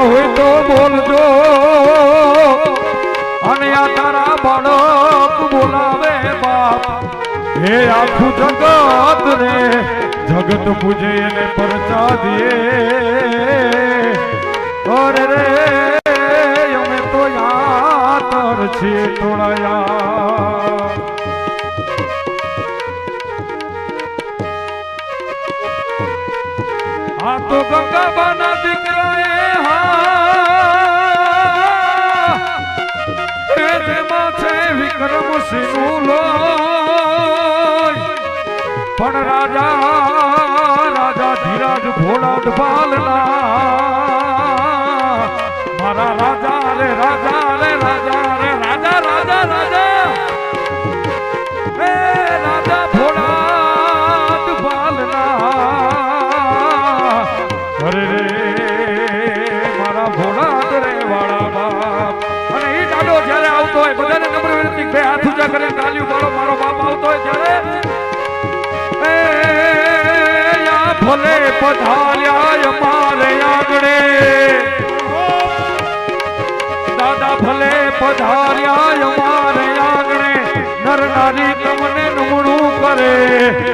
હોય તો બોલજો અને આ તારા બાળક બોલાવે બાપ હે આખું જગત રે જગત પૂજે એને પરચા દે અરે રે અમે તો યાતર છીએ તોડાયા આ તો ગંગાબાના દીકરાએ જેમાં છે વિક્રમ સિંહનું લોહી પણ રાજા ધીરાજ ભોળાદ બાલના મારા રાજા રે રાજા રે રાજા રે રાજા રાજા રાજા હે રાજા ભોળાદ બાલના અરે રે મારા ભોળાદ રે વાળા બાપ અને એ ડાડો જ્યારે આવતો હોય બધાને નમ્ર વિનંતી બે હાથ ઊંચા કરીને તાળીઓ પાડો મારો બાપ આવતો હોય ત્યારે ભલે પધાર્યા અમારે આંગણે દાદા ભલે પધાર્યા અમારે આંગણે નર નારી તમને નમણું કરે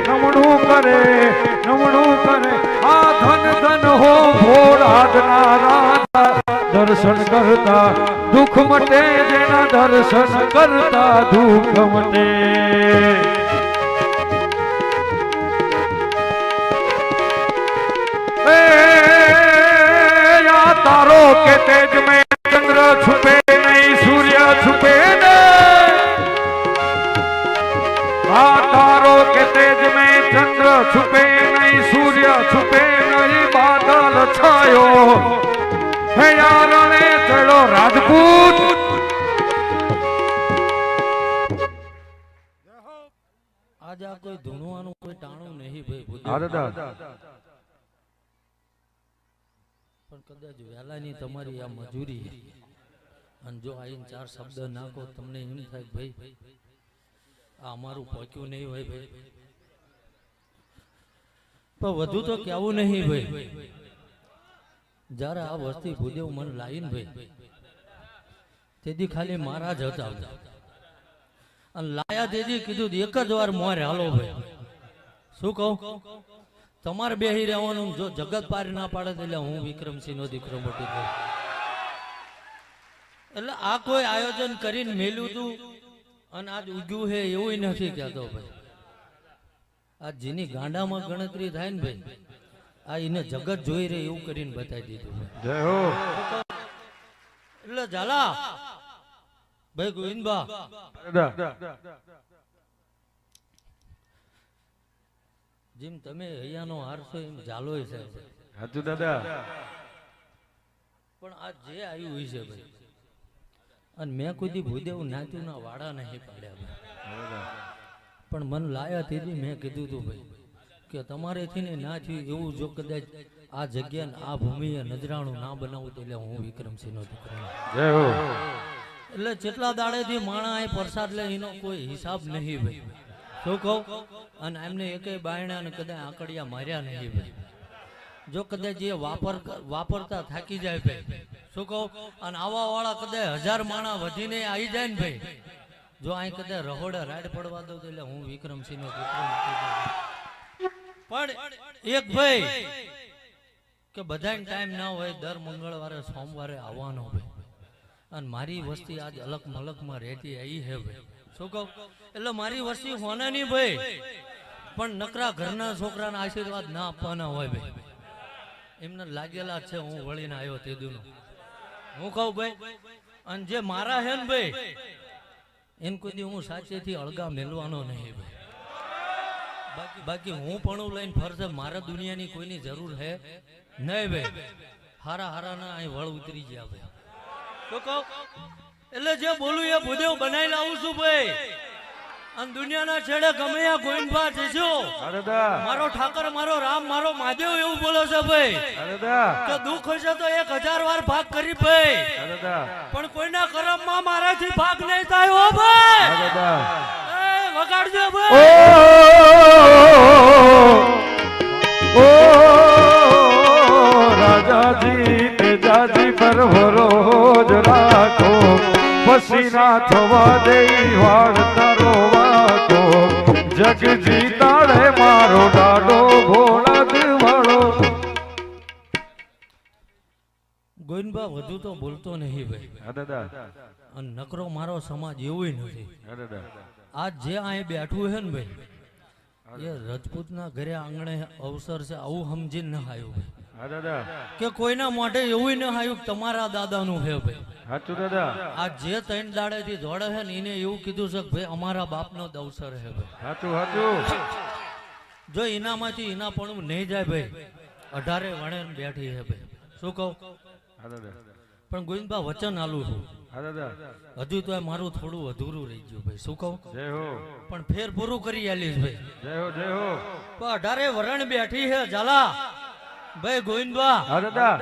નમણું કરે નમણું કરે આ ધન ધન હો ભોળાદના રાજા દર્શન કરતા દુઃખ મટે જેના દર્શન કરતા દુઃખ મટે तारो के तेज में चंद्र छुपे नहीं सूर्य छुपे नहीं तारो के तेज में चंद्र छुपे नहीं सूर्य छुपे नहीं बादल छायो है यार ने चलो राजपूत आज आ कोई धुनवानु कोई टाणु नहीं भाई પણ કદાચ વેલાની તમારી આ મજૂરી અને જો આઈને ચાર શબ્દ નાખો તમને એમ થાય ભાઈ આ અમારું પોક્યું નહીં હોય ભાઈ પણ વધુ તો કેવું નહીં ભાઈ જ્યારે આ વસ્તી ભૂદેવ મન લાવીને ભાઈ તેથી ખાલી મારા જ હતા અને લાયા તેથી કીધું એક જ વાર મોર હાલો ભાઈ શું કહું તમારે બેહી રહેવાનું જો જગત પાર ના પાડે એટલે હું વિક્રમસિંહ નો દીકરો મોટી થયો એટલે આ કોઈ આયોજન કરીને મેલ્યું તું અને આજ ઉગ્યું હે એવું નથી કહેતો ભાઈ આ જેની ગાંડામાં ગણતરી થાય ને ભાઈ આ એને જગત જોઈ રહે એવું કરીને બતાવી દીધું જય હો એટલે ઝાલા ભાઈ ગોવિંદબા જેમ તમે હૈયાનો હારશો એમ ઝાલોય છે હાજુ દાદા પણ આ જે આવ્યું હોય છે ભાઈ અને મેં કોઈ દી ભૂદેવ નાત્યું ના વાડા નહીં પાડ્યા પણ મન લાયા તેથી મેં કીધું તું ભાઈ કે તમારેથી ને ના થયું એવું જો કદાચ આ જગ્યા આ ભૂમિએ નજરાણું ના બનાવું તો એટલે હું વિક્રમસિંહ નો દીકરો એટલે જેટલા દાડેથી માણા એ પ્રસાદ લે એનો કોઈ હિસાબ નહીં ભાઈ શું કહું અને એમને એકે બાયણા ને કદાચ આંકડિયા માર્યા નહીં ભાઈ જો કદાચ એ વાપરતા થાકી જાય ભાઈ શું કહું અને આવા વાળા કદાચ 1000 માણા વધીને આવી જાય ને ભાઈ જો અહીં કદાચ રહોડે રાડ પડવા દઉં એટલે હું વિક્રમસિંહ નો દીકરો પણ એક ભાઈ કે બધાને ટાઈમ ના હોય દર મંગળવારે સોમવારે આવવાનો ભાઈ અને મારી વસ્તી આજ અલગ મલકમાં રહેતી આવી હે ભાઈ શું કહું એટલે મારી વસ્તી હોનાની ભાઈ પણ નકરા ઘરના છોકરાના આશીર્વાદ ના આપવાના હોય ભાઈ એમને લાગેલા છે હું વળીને આવ્યો તે દુનો હું કહું ભાઈ અને જે મારા હે ને ભાઈ એને કોઈ દી હું સાચેથી અળગા મેલવાનો નહીં ભાઈ બાકી હું પણ લઈને ફરશે મારા દુનિયાની કોઈની જરૂર હે નહીં ભાઈ હારા હારાના અહીં વળ ઉતરી ગયા ભાઈ તો કહું એટલે જે બોલું એ ભૂદેવ બનાવી લાવું છું ભાઈ અને દુનિયાના છેડે ગમે આ ગોવિંદભા જશો મારો ઠાકર મારો રામ મારો મહાદેવ એવું બોલે છે ભાઈ કે દુઃખ હશે તો 1000 વાર ભાગ કરી ભાઈ પણ કોઈના કરમમાં મારાથી ભાગ નહીં થાય હો ભાઈ વગાડજો ભાઈ રાજાજી તેજાજી ગર્ભ રોજ રાખો પછી ના થવા દે વાળ તારો વાકો જગ જીતાડે મારો ડાડો ભોળા દિવાળો. ગોવિંદબા વધુ તો બોલતો નહીં ભાઈ. હા દાદા. અને નકરો મારો સમાજ એવું નથી. હા દાદા. આજ જે અહીં બેઠું છે ને ભાઈ એ રજપૂતના ઘરે આંગણે અવસર છે આવું સમજીને ન આવ્યું ભાઈ. હા દાદા. કે કોઈના માટે એવું ન આવ્યું કે તમારા દાદાનું છે ભાઈ. સાચું દાદા. આ જે 3 દાડેથી દોડે છે ને એને એવું કીધું છે કે ભાઈ અમારા બાપનો જ અવસર છે ભાઈ. સાચું સાચું. જો એનામાંથી એના પણ નહીં જાય ભાઈ 18 વણે બેઠી છે ભાઈ. શું કહું? હા દાદા. પણ ગોવિંદબા વચન આલું છું. હા દાદા. હજુ તો મારું થોડું અધૂરું રહી ગયું ભાઈ. શું કહું? જય હો. પણ ફેર પૂરું કરી આલીશ ભાઈ. જય હો જય હો. તો 18 વરણ બેઠી છે ઝાલા ભાઈ ગોવિંદબા. હા દાદા.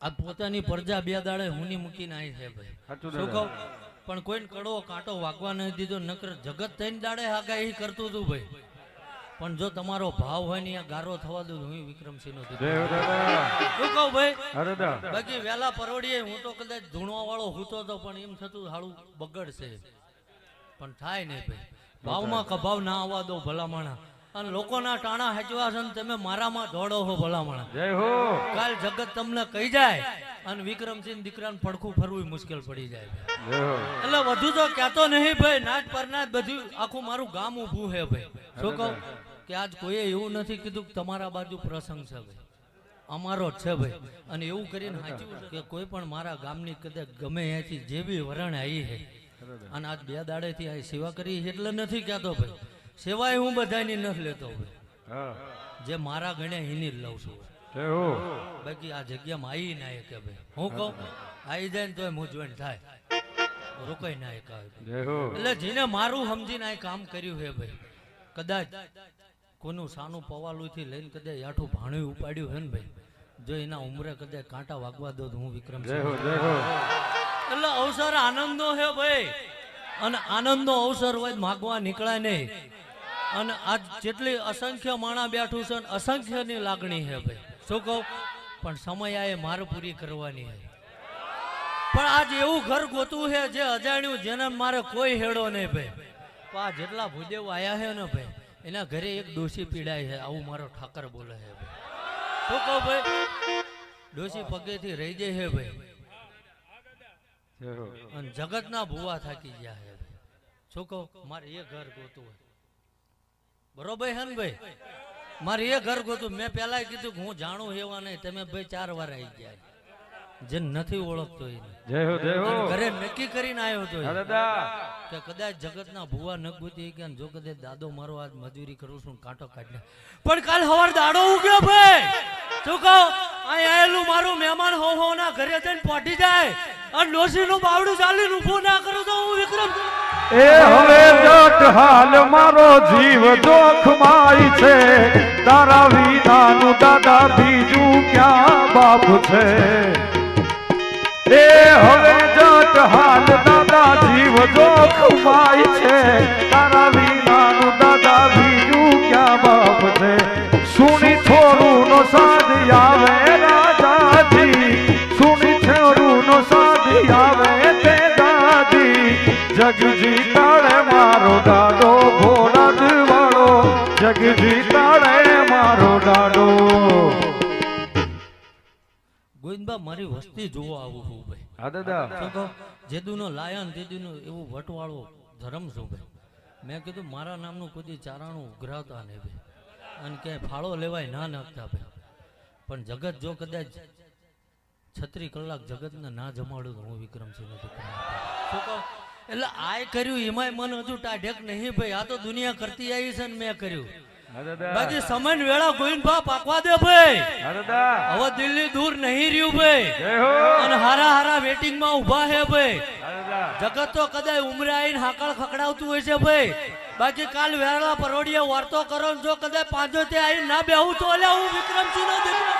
આ પોતાની પ્રજા 2 દાડે હુની મૂકીને આવી છે ભાઈ. સાચું શું દાદા. કહું? પણ કોઈને કડવો કાંટો વાગવા નહીં દીધો. નકર જગત 3 દાડે આગાહી કરતું હતું ભાઈ. પણ જો તમારો ભાવ હોય ને અહીંયા ગારો થવા દો હું વિક્રમસિંહ નો જય હો દાદા. શું કહું ભાઈ? હા દાદા. બાકી વેલા પરોડીએ હું તો કદાચ ધૂણવા વાળો હૂતો હતો પણ એમ થતું હાળું બગડશે પણ થાય નહીં ભાઈ. ભાવમાં કભાવ ના આવવા દો ભલામણા. અને લોકોના ટાણા હેચવા છે ને તમે મારામાં દોડો હો ભલામણા. જય હો. કાલ જગત તમને કહી જાય અને વિક્રમસિંહ દીકરાને પડખું ફરવું મુશ્કેલ પડી જાય. જય હો. એટલે વધુ તો કહેતો નહીં ભાઈ. નાચ પર નાચ બધું આખું મારું ગામ ઊભું છે ભાઈ. શું કહું કે આજ કોઈએ એવું નથી કીધું કે તમારા બાજુ પ્રસંગ છે ભાઈ. અમારો જ છે ભાઈ. અને એવું કરીને સાચું કે કોઈ પણ મારા ગામની કદાચ ગમે ત્યાંથી જે બી વરણ આવી છે અને આજ 2 દાડેથી આ સેવા કરી છે એટલે નથી કહેતો ભાઈ. સેવાય હું બધાની નથી લેતો ભાઈ. હા. જે મારા ગણે એની જ લઉં છું. જય હો. બાકી આ જગ્યામાં આવી ના કે ભાઈ હું કહું આવી જાય ને તોય મૂંઝવણ થાય રોકાઈ ના એક આવે. જય હો. એટલે જેને મારું સમજીને આ કામ કર્યું છે ભાઈ કદાચ કોનું સાનું પવાલું થી લઈને કદાચ આઠું ભાણું ઉપાડ્યું છે ને ભાઈ જો એના ઉમરે કદાચ કાંટા વાગવા દો તો હું વિક્રમ. જય હો જય હો. એટલે અવસર આનંદનો છે ભાઈ. અને આનંદનો અવસર હોય માગવા નીકળાય નહીં. અને આજ જેટલી અસંખ્ય માણા બેઠું છે અસંખ્યની લાગણી છે ભાઈ. શું કહું? પણ સમય આ મારે પૂરી કરવાની છે. પણ આજ એવું ઘર ગોતું છે જે અજાણ્યું જેને મારે કોઈ હેડો નહીં ભાઈ. પણ આ જેટલા ભૂદેવ આયા છે ને ભાઈ એના ઘરે એક ડોશી પીડાય છે આવું મારો ઠાકર બોલે છે ભાઈ. શું કહું ભાઈ? ડોશી પગેથી રહી જાય છે ભાઈ. જય હો. અને જગતના ભૂવા થાકી ગયા છે. શું કહું? મારે એ ઘર ગોતું હોય બરોબર છે ને ભાઈ. મારે એ ઘર ગોતું. મેં પેલા કીધું કે હું જાણું એવા નહીં. તમે ભાઈ 4 વાર આવી ગયા જે નથી ઓળખતો એને. જય હો જય હો. ઘરે નક્કી કરીને આવ્યો હતો હા દાદા. કે કદાચ જગતના ભૂવા ન ગોતી કે જો કદાચ દાદો મારો આજ મજૂરી કરું છું કાંટો કાઢને પણ કાલ સવાર દાડો ઉગ્યો ભાઈ. શું કહું? અહીં આયેલું મારું મહેમાન હો ના ઘરે જઈને પહોંચી જાય અને ડોશીનું બાવડું ચાલીને ઊભું ના કરું તો હું વિક્રમ. એ હવે જટ હાલ મારો જીવ જોખમાય છે તારા વિનાનું દાદા બીજું ક્યાં બાપ છે. એ હવે જટ હાલ દાદા જીવ જોખમાય છે તારા વિનાનું દાદા બીજું ક્યાં બાપ છે. સુની છોરું નો સાધી આવે રાજાજી સુની છોરું નો સાધી આવે તે દાદી જગ જીતાડે મારો ડાડો ભોળા દિવાળો જગ જીતાડે મારો ડાડો. ગોવિંદબા મારી વસ્તી જોવા આવું છું ભાઈ. હા દાદા. શું કહું? જેદુનો લાયન તેદુનો એવું વટવાળો ધર્મ છું ભાઈ. મેં કીધું મારા નામનું કોઈ ચારાણું ઉઘરાવતા નહીં ભાઈ અને ક્યાંય ફાળો લેવાય ના નાખતા ભાઈ. પણ જગત જો કદાચ 36 કલાક જગતને ના જમાડું તો હું વિક્રમસિંહ નથી કરવાનો. શું કહું? એટલે આ કર્યું એમાંય મન હજુ ટાઢેક નહીં ભાઈ. આ તો દુનિયા કરતી આવી છે ને મેં કર્યું. હા દાદા. બાકી સમય વેળા ગોવિંદભા પાકવા દે ભાઈ. હા દાદા. હવે દિલ્હી દૂર નહીં રહ્યું ભાઈ. જય હો. અને હારા હારા વેટિંગ માં ઉભા છે ભાઈ. હા દાદા. જગત તો કદાચ ઉમરે આવીને હાકળ ખકડાવતું હોય છે ભાઈ. બાકી કાલ વેળા પરોડીએ વાર્તો કરો જો કદાચ 5 આવીને ના બેહું તો અલ્યા હું વિક્રમસિંહ નો દીકરો